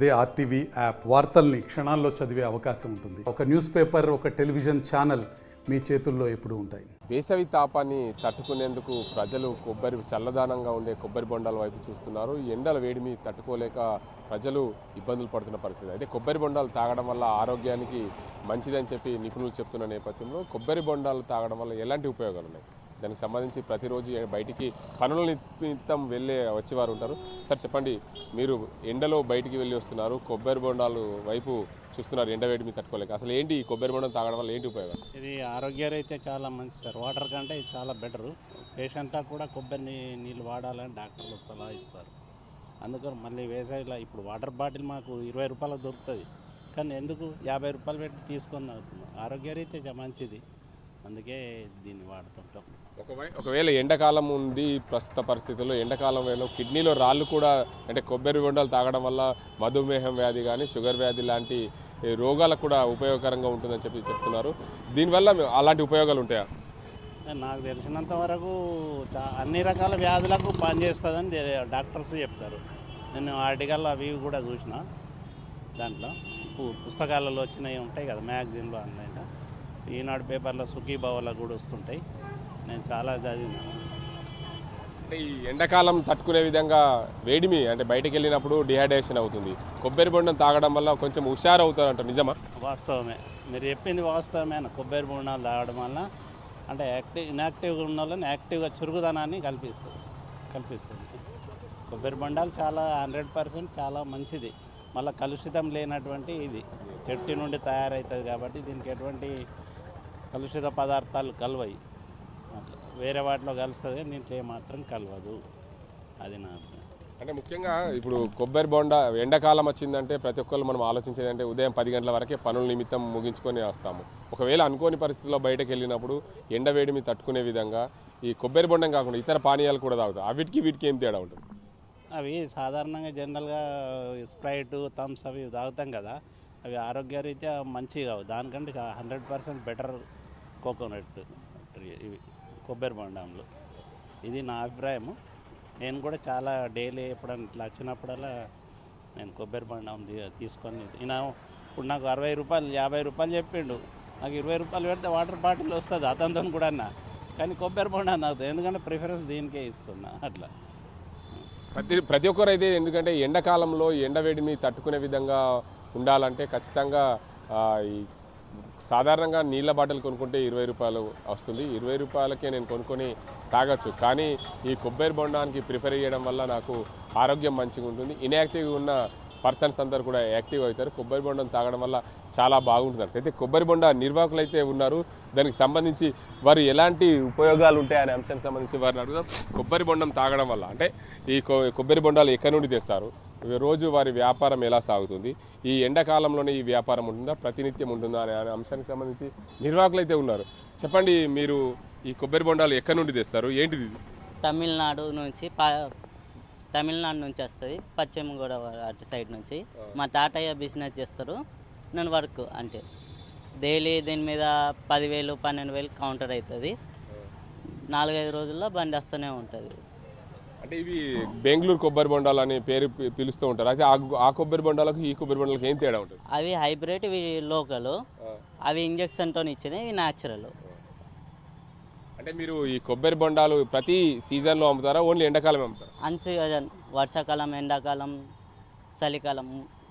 అదే RTV app వార్తల్ని క్షణాల్లో చదివే అవకాశం ఉంటుంది. ఒక న్యూస్ పేపర్, ఒక టెలివిజన్ ఛానల్ మీ చేతుల్లో ఎప్పుడూ ఉంటాయి. వేసవి తాపాన్ని తట్టుకునేందుకు ప్రజలు చల్లదానంగా ఉండే కొబ్బరి బొండాల వైపు చూస్తున్నారు. ఎండల వేడిమి తట్టుకోలేక ప్రజలు ఇబ్బందులు పడుతున్న పరిస్థితి. అయితే కొబ్బరి బొండాలు తాగడం వల్ల ఆరోగ్యానికి మంచిదని చెప్పి నిపుణులు చెప్తున్న నేపథ్యంలో కొబ్బరి బొండాలు తాగడం వల్ల ఎలాంటి ఉపయోగాలు ఉన్నాయి, దానికి సంబంధించి ప్రతిరోజు బయటికి పనుల నిమిత్తం వచ్చేవారు ఉంటారు. సార్ చెప్పండి, మీరు ఎండలో బయటికి వెళ్ళి వస్తున్నారు, కొబ్బరి బొండాలు వైపు చూస్తున్నారు, ఎండ వేడిమి తట్టుకోలేక. అసలు ఏంటి ఈ కొబ్బరి బొండం తాగడం వల్ల ఏంటి ఉపయోగం? ఇది ఆరోగ్యరీత్యా చాలా మంచిది సార్. వాటర్ కంటే ఇది చాలా బెటరు. పేషెంట్లకు కూడా కొబ్బరి నీళ్ళు వాడాలని డాక్టర్లు సలహా ఇస్తారు. అందుకని మళ్ళీ వేసవిలో ఇప్పుడు వాటర్ బాటిల్ మాకు 20 రూపాయలకు దొరుకుతుంది, కానీ ఎందుకు 50 రూపాయలు పెట్టి తీసుకొని తాగుతున్నాం. ఆరోగ్యరీత్యా మంచిది, అందుకే దీన్ని వాడుతుంటాం. ఒకవేళ ఎండాకాలం ఉంది, ప్రస్తుత పరిస్థితుల్లో ఎండాకాలం వేళ కిడ్నీలో రాళ్ళు కూడా, అంటే కొబ్బరి బొండాలు తాగడం వల్ల మధుమేహం వ్యాధి కానీ షుగర్ వ్యాధి లాంటి రోగాలకు కూడా ఉపయోగకరంగా ఉంటుందని చెప్తున్నారు. దీనివల్ల అలాంటి ఉపయోగాలు ఉంటాయా? నాకు తెలిసినంత వరకు అన్ని రకాల వ్యాధులకు పనిచేస్తుందని డాక్టర్స్ చెప్తారు. నేను ఆర్టికల్ అవి కూడా చూసిన, దాంట్లో పుస్తకాలలో వచ్చినవి ఉంటాయి కదా, మ్యాగజైన్లో ఆన్లైన్లో, ఈనాడు పేపర్లో సుఖీభావాలో కూడా వస్తుంటాయి. నేను చాలా చదివినాను. అంటే ఈ ఎండాకాలం తట్టుకునే విధంగా వేడిమి, అంటే బయటకు వెళ్ళినప్పుడు డిహైడ్రేషన్ అవుతుంది, కొబ్బరి బొండం తాగడం వల్ల కొంచెం హుషారు అవుతారంట, నిజమా? వాస్తవమే, మీరు చెప్పింది వాస్తవమే. కొబ్బరి బొండాలు తాగడం వల్ల అంటే ఇన్యాక్టివ్గా ఉన్న వాళ్ళని యాక్టివ్గా చురుకుదనాన్ని కల్పిస్తుంది. కొబ్బరి బొండాలు చాలా 100% చాలా మంచిది. మళ్ళీ కలుషితం లేనటువంటి ఇది చెట్టు నుండి తయారవుతుంది కాబట్టి దీనికి ఎటువంటి కలుషిత పదార్థాలు కలవయి. అట్లా వేరే వాటిలో కలుస్తుంది, దీంట్లో ఏమాత్రం కలవదు. అది నా అంటే ముఖ్యంగా ఇప్పుడు కొబ్బరి బొండ ఎండాకాలం వచ్చిందంటే ప్రతి ఒక్కళ్ళు మనం ఆలోచించేది అంటే ఉదయం 10 గంటల వరకే పనుల నిమిత్తం ముగించుకొని వస్తాము. ఒకవేళ అనుకోని పరిస్థితుల్లో బయటకు వెళ్ళినప్పుడు ఎండవేడిమి తట్టుకునే విధంగా ఈ కొబ్బరి బొండం కాకుండా ఇతర పానీయాలు కూడా తాగుతాం. వీటికి ఏం తేడా ఉంటుంది? అవి సాధారణంగా జనరల్గా స్ప్రైట్, థమ్స్ అవి తాగుతాం కదా, అవి ఆరోగ్యరీత్యా మంచివి కావు. దానికంటే 100% బెటర్ కోకోనట్ ఇవి కొబ్బరి బొండంలో. ఇది నా అభిప్రాయము. నేను కూడా చాలా డైలీ ఎప్పుడన్నా ఇట్లా వచ్చినప్పుడల్లా నేను కొబ్బరి బొండం తీసుకొని ఇప్పుడు నాకు 60 రూపాయలు 50 రూపాయలు చెప్పిండు, నాకు 20 రూపాయలు పెడితే వాటర్ బాటిల్ వస్తుంది అతనితో కూడా అన్న, కానీ కొబ్బరి బొండం తాగుతుంది, ఎందుకంటే ప్రిఫరెన్స్ దీనికే ఇస్తున్నా. అట్లా ప్రతి ఒక్కరు అయితే, ఎందుకంటే ఎండాకాలంలో ఎండవేడిని తట్టుకునే విధంగా ఉండాలంటే ఖచ్చితంగా ఈ సాధారణంగా నీళ్ళ బాటిల్ కొనుక్కుంటే 20 రూపాయలు వస్తుంది, 20 రూపాయలకే నేను కొనుక్కొని తాగొచ్చు. కానీ ఈ కొబ్బరి బొండానికి ప్రిఫర్ చేయడం వల్ల నాకు ఆరోగ్యం మంచిగా ఉంటుంది, ఇన్యాక్టివ్గా ఉన్న పర్సన్స్ అందరూ కూడా యాక్టివ్ అవుతారు. కొబ్బరి బొండం తాగడం వల్ల చాలా బాగుంటుంది. అయితే కొబ్బరి బొండ నిర్వాహకులు అయితే ఉన్నారు, దానికి సంబంధించి వారు ఎలాంటి ఉపయోగాలు ఉంటాయనే అంశానికి సంబంధించి వారిని అడుగుదాం. కొబ్బరి బొండం తాగడం వల్ల అంటే ఈ కొబ్బరి బొండాలు ఎక్కడి నుండి తెస్తారు, రోజు వారి వ్యాపారం ఎలా సాగుతుంది, ఈ ఎండాకాలంలోనే ఈ వ్యాపారం ఉంటుందా, ప్రతినిత్యం ఉంటుందా అనే అంశానికి సంబంధించి నిర్వాహకులు అయితే ఉన్నారు. చెప్పండి, మీరు ఈ కొబ్బరి బొండాలు ఎక్కడి నుండి తెస్తారు, ఏంటిది? తమిళనాడు నుంచి వస్తుంది, పశ్చిమ గోదావరి అటు సైడ్ నుంచి. మా తాతయ్య బిజినెస్ చేస్తారు, నేను వర్క్ అంటే డైలీ దీని మీద 10,000 12,000 కౌంటర్ అవుతుంది. 4-5 రోజుల్లో బండి వస్తూనే ఉంటుంది. అంటే ఇవి బెంగళూరు కొబ్బరి బొండాలు అని పేరు పిలుస్తూ ఉంటారు. అయితే ఆ కొబ్బరి బొండాలకు ఈ కొబ్బరి బొండాలకు ఏం తేడా ఉంటుంది? అవి హైబ్రిడ్, ఇవి లోకల్. అవి ఇంజక్షన్తో ఇచ్చినాయి, ఇవి న్యాచురల్. అంటే మీరు ఈ కొబ్బరి బొండాలు ప్రతి సీజన్లో అమ్ముతారా, ఓన్లీ ఎండాకాలం అమ్ముతారా? అన్ సీజన్, వర్షాకాలం, ఎండాకాలం, చలికాలం,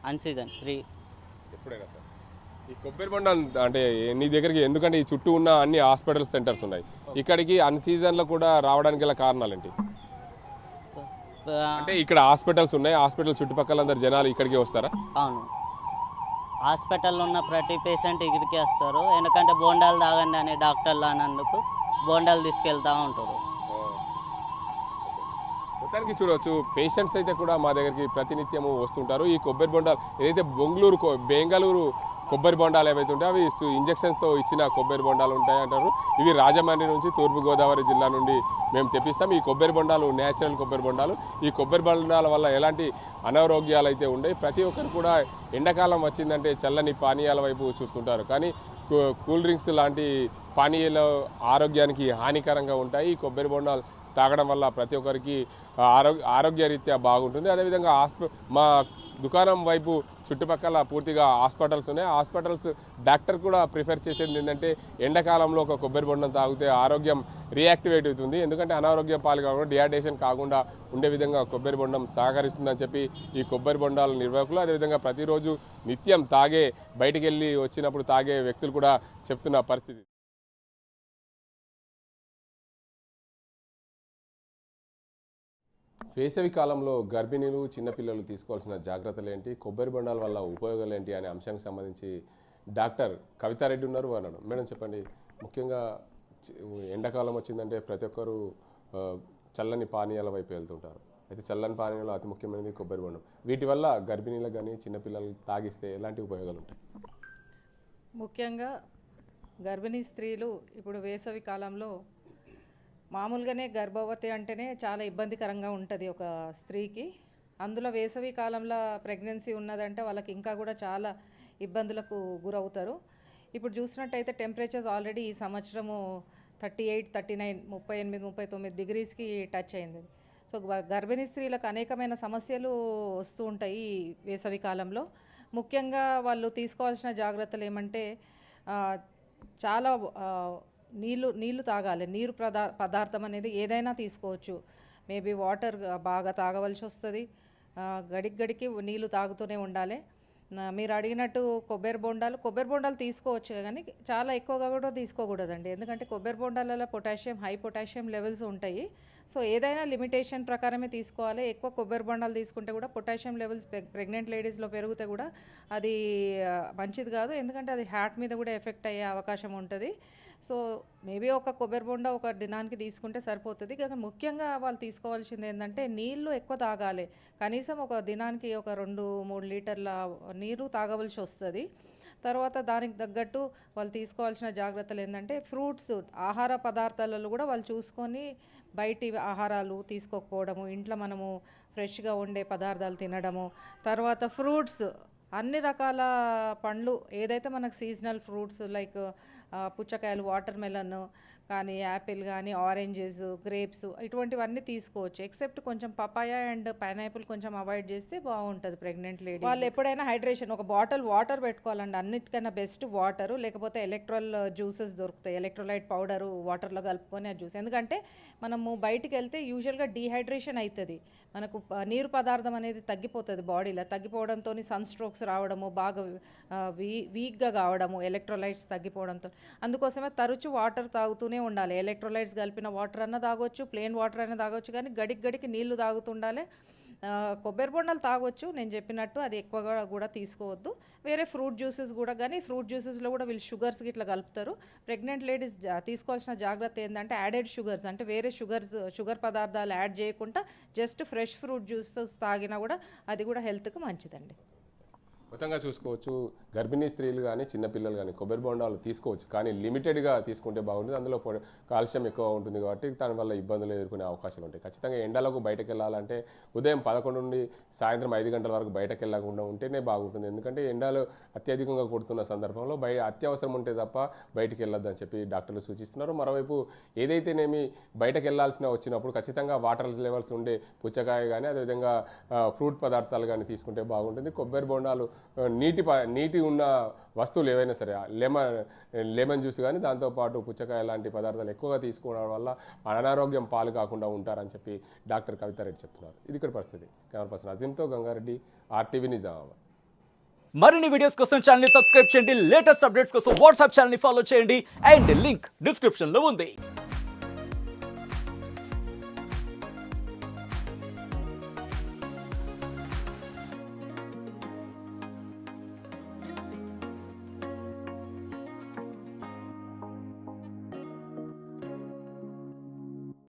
అన్ సీజన్ 3 ఎప్పుడైనా సార్. ఈ కొబ్బరి బొండాలు అంటే నీ దగ్గరికి, ఎందుకంటే ఈ చుట్టూ ఉన్న అన్ని హాస్పిటల్ సెంటర్స్ ఉన్నాయి, ఇక్కడికి అన్ సీజన్లో కూడా రావడానికి గల కారణాలు ఏంటి? అంటే ఇక్కడ హాస్పిటల్స్ ఉన్నాయి, హాస్పిటల్ చుట్టుపక్కల అందరు జనాలు ఇక్కడికి వస్తారా? అవును, హాస్పిటల్లో ఉన్న ప్రతి పేషెంట్ ఇక్కడికి వస్తారు, ఎందుకంటే బోండాలు తాగండి అనే డాక్టర్లు అన్నందుకు బోండాలు తీసుకెళ్తూ ఉంటారు. మొత్తానికి చూడవచ్చు, పేషెంట్స్ అయితే కూడా మా దగ్గరికి ప్రతినిత్యము వస్తుంటారు. ఈ కొబ్బరి బొండాలు ఏదైతే బెంగళూరు కొబ్బరి బొండాలు ఏవైతే ఉంటాయో అవి ఇంజక్షన్స్తో ఇచ్చిన కొబ్బరి బొండాలు ఉంటాయి అంటారు. ఇవి రాజమండ్రి నుంచి తూర్పుగోదావరి జిల్లా నుండి మేము తెప్పిస్తాం. ఈ కొబ్బరి బొండాలు న్యాచురల్ కొబ్బరి బొండాలు. ఈ కొబ్బరి బొండాల వల్ల ఎలాంటి అనారోగ్యాలు అయితే ఉండవు. ప్రతి ఒక్కరు కూడా ఎండాకాలం వచ్చిందంటే చల్లని పానీయాల వైపు చూస్తుంటారు, కానీ కూల్ డ్రింక్స్ లాంటి పానీయాలు ఆరోగ్యానికి హానికరంగా ఉంటాయి. ఈ కొబ్బరి బొండాలు తాగడం వల్ల ప్రతి ఒక్కరికి ఆరోగ్యరీత్యా బాగుంటుంది. అదేవిధంగా మా దుకాణం వైపు చుట్టుపక్కల పూర్తిగా హాస్పిటల్స్ ఉన్నాయి. హాస్పిటల్స్ డాక్టర్ కూడా ప్రిఫర్ చేసేది ఏంటంటే ఎండాకాలంలో ఒక కొబ్బరి బొండం తాగితే ఆరోగ్యం రియాక్టివేట్ అవుతుంది, ఎందుకంటే అనారోగ్యం పాలు కాకుండా డిహైడ్రేషన్ కాకుండా ఉండే విధంగా కొబ్బరి బొండం సహకరిస్తుందని చెప్పి ఈ కొబ్బరి బొండాల నిర్వాహకులు, అదేవిధంగా ప్రతిరోజు నిత్యం తాగే బయటికి వెళ్ళి వచ్చినప్పుడు తాగే వ్యక్తులు కూడా చెప్తున్న పరిస్థితి. వేసవి కాలంలో గర్భిణీలు చిన్నపిల్లలు తీసుకోవాల్సిన జాగ్రత్తలు ఏంటి, కొబ్బరి బొండాల వల్ల ఉపయోగాలు ఏంటి అనే అంశానికి సంబంధించి డాక్టర్ కవితారెడ్డి ఉన్నారు. అన్నాడు మేడం చెప్పండి, ముఖ్యంగా ఎండాకాలం వచ్చిందంటే ప్రతి ఒక్కరు చల్లని పానీయాల వైపు వెళ్తుంటారు. అయితే చల్లని పానీయాలు అతి ముఖ్యమైనది కొబ్బరి బొండం. వీటి వల్ల గర్భిణీలకు కానీ చిన్నపిల్లలు తాగిస్తే ఎలాంటి ఉపయోగాలు ఉంటాయి? ముఖ్యంగా గర్భిణీ స్త్రీలు ఇప్పుడు వేసవి కాలంలో మామూలుగానే గర్భవతి అంటేనే చాలా ఇబ్బందికరంగా ఉంటుంది ఒక స్త్రీకి. అందులో వేసవి కాలంలో ప్రెగ్నెన్సీ ఉన్నదంటే వాళ్ళకి ఇంకా కూడా చాలా ఇబ్బందులకు గురవుతారు. ఇప్పుడు చూసినట్టయితే టెంపరేచర్స్ ఆల్రెడీ ఈ సంవత్సరము 38, 39, 38, 39 డిగ్రీస్కి టచ్ అయింది. సో గర్భిణీ స్త్రీలకు అనేకమైన సమస్యలు వస్తూ ఉంటాయి ఈ వేసవి కాలంలో. ముఖ్యంగా వాళ్ళు తీసుకోవాల్సిన జాగ్రత్తలు ఏమంటే చాలా నీళ్ళు తాగాలి. నీరు పదార్థం అనేది ఏదైనా తీసుకోవచ్చు. మేబీ వాటర్ బాగా తాగవలసి వస్తుంది. గడికి నీళ్ళు తాగుతూనే ఉండాలి. మీరు అడిగినట్టు కొబ్బరి బొండాలు తీసుకోవచ్చు, కానీ చాలా ఎక్కువగా కూడా తీసుకోకూడదండి. ఎందుకంటే కొబ్బరి బొండాలలో హై పొటాషియం లెవెల్స్ ఉంటాయి. సో ఏదైనా లిమిటేషన్ ప్రకారమే తీసుకోవాలి. ఎక్కువ కొబ్బరి బొండాలు తీసుకుంటే కూడా పొటాషియం లెవెల్స్ ప్రెగ్నెంట్ లేడీస్లో పెరిగితే కూడా అది మంచిది కాదు, ఎందుకంటే అది హార్ట్ మీద కూడా ఎఫెక్ట్ అయ్యే అవకాశం ఉంటుంది. సో మేబీ ఒక కొబ్బరి బొండ ఒక దినానికి తీసుకుంటే సరిపోతుంది. కానీ ముఖ్యంగా వాళ్ళు తీసుకోవాల్సింది ఏంటంటే నీళ్ళు ఎక్కువ తాగాలి. కనీసం ఒక దినానికి ఒక 2-3 లీటర్ల నీరు తాగవలసి వస్తుంది. తర్వాత దానికి తగ్గట్టు వాళ్ళు తీసుకోవాల్సిన జాగ్రత్తలు ఏంటంటే ఫ్రూట్స్, ఆహార పదార్థాలలో కూడా వాళ్ళు చూసుకొని బయటి ఆహారాలు తీసుకోకపోవడము, ఇంట్లో మనము ఫ్రెష్గా ఉండే పదార్థాలు తినడము. తర్వాత ఫ్రూట్స్, అన్ని రకాల పండ్లు ఏదైతే మనకు సీజనల్ ఫ్రూట్స్ లైక్ పుచ్చకాయలు, వాటర్ మెలన్ కానీ, యాపిల్ కానీ, ఆరెంజెస్, గ్రేప్స్ ఇటువంటివన్నీ తీసుకోవచ్చు. ఎక్సెప్ట్ కొంచెం పపాయ అండ్ పైనాపిల్ కొంచెం అవాయిడ్ చేస్తే బాగుంటుంది ప్రెగ్నెంట్ లేడీ. వాళ్ళు ఎప్పుడైనా హైడ్రేషన్ ఒక బాటిల్ వాటర్ పెట్టుకోవాలండి. అన్నిటికన్నా బెస్ట్ వాటరు, లేకపోతే ఎలక్ట్రాల్ జ్యూసెస్ దొరుకుతాయి. ఎలక్ట్రోలైట్ పౌడరు వాటర్లో కలుపుకొని ఆ జ్యూస్. ఎందుకంటే మనము బయటికి వెళ్తే యూజువల్గా డీహైడ్రేషన్ అవుతుంది. మనకు నీరు పదార్థం అనేది తగ్గిపోతుంది బాడీలో. తగ్గిపోవడంతో సన్ స్ట్రోక్స్ రావడము, బాగా వీక్గా కావడము, ఎలక్ట్రోలైట్స్ తగ్గిపోవడంతో. అందుకోసమే తరచు వాటర్ తాగుతూనే ఉండాలి. ఎలక్ట్రోలైట్స్ కలిపిన వాటర్ అన్న తాగొచ్చు, ప్లెయిన్ వాటర్ అయినా తాగొచ్చు, కానీ గడికి నీళ్లు తాగుతుండాలి. కొబ్బరి బొండాలు తాగొచ్చు నేను చెప్పినట్టు, అది ఎక్కువగా కూడా తీసుకోవద్దు. వేరే ఫ్రూట్ జ్యూసెస్ కూడా, కానీ ఫ్రూట్ జ్యూసెస్లో కూడా వీళ్ళు షుగర్స్ ఇట్లా కలుపుతారు. ప్రెగ్నెంట్ లేడీస్ తీసుకోవాల్సిన జాగ్రత్త ఏంటంటే యాడెడ్ షుగర్స్, అంటే వేరే షుగర్ పదార్థాలు యాడ్ చేయకుండా జస్ట్ ఫ్రెష్ ఫ్రూట్ జ్యూసెస్ తాగినా కూడా అది కూడా హెల్త్కి మంచిదండి. మొత్తంగా చూసుకోవచ్చు, గర్భిణీ స్త్రీలు కానీ చిన్నపిల్లలు కానీ కొబ్బరి బొండాలు తీసుకోవచ్చు, కానీ లిమిటెడ్గా తీసుకుంటే బాగుంటుంది. అందులో కాల్షియం ఎక్కువ ఉంటుంది కాబట్టి దానివల్ల ఇబ్బందులు ఎదుర్కొనే అవకాశాలు ఉంటాయి. ఖచ్చితంగా ఎండలకు బయటకు వెళ్ళాలంటే ఉదయం 11 నుండి సాయంత్రం 5 గంటల వరకు బయటకు వెళ్ళకుండా ఉంటేనే బాగుంటుంది. ఎందుకంటే ఎండలు అత్యధికంగా కొడుతున్న సందర్భంలో అత్యవసరం ఉంటే తప్ప బయటకు వెళ్ళొద్దని చెప్పి డాక్టర్లు సూచిస్తున్నారు. మరోవైపు ఏదైతేనేమి బయటకు వెళ్ళాల్సిన వచ్చినప్పుడు ఖచ్చితంగా వాటర్ లెవెల్స్ ఉండే పుచ్చకాయ కానీ, అదేవిధంగా ఫ్రూట్ పదార్థాలు కానీ తీసుకుంటే బాగుంటుంది. కొబ్బరి బొండాలు నీటి ఉన్న వస్తువులు ఏవైనా సరే, లెమన్ జ్యూస్ కానీ, దాంతోపాటు పుచ్చకాయ లాంటి పదార్థాలు ఎక్కువగా తీసుకోవడం వల్ల అనారోగ్యం పాలు కాకుండా ఉంటారని చెప్పి డాక్టర్ కవితారెడ్డి చెప్తున్నారు. ఇది ఇక్కడ పరిస్థితి. కెమెరా పర్సన్ అజీంతో గంగారెడ్డి, RTV నిజామాబాద్. మరిన్ని వీడియోస్ కోసం ఛానల్ సబ్స్క్రైబ్ చేయండి. లేటెస్ట్ అప్డేట్స్ కోసం వాట్సాప్ ఛానల్ ఫాలో చేయండి. అండ్ లింక్ డిస్క్రిప్షన్ లో ఉంది.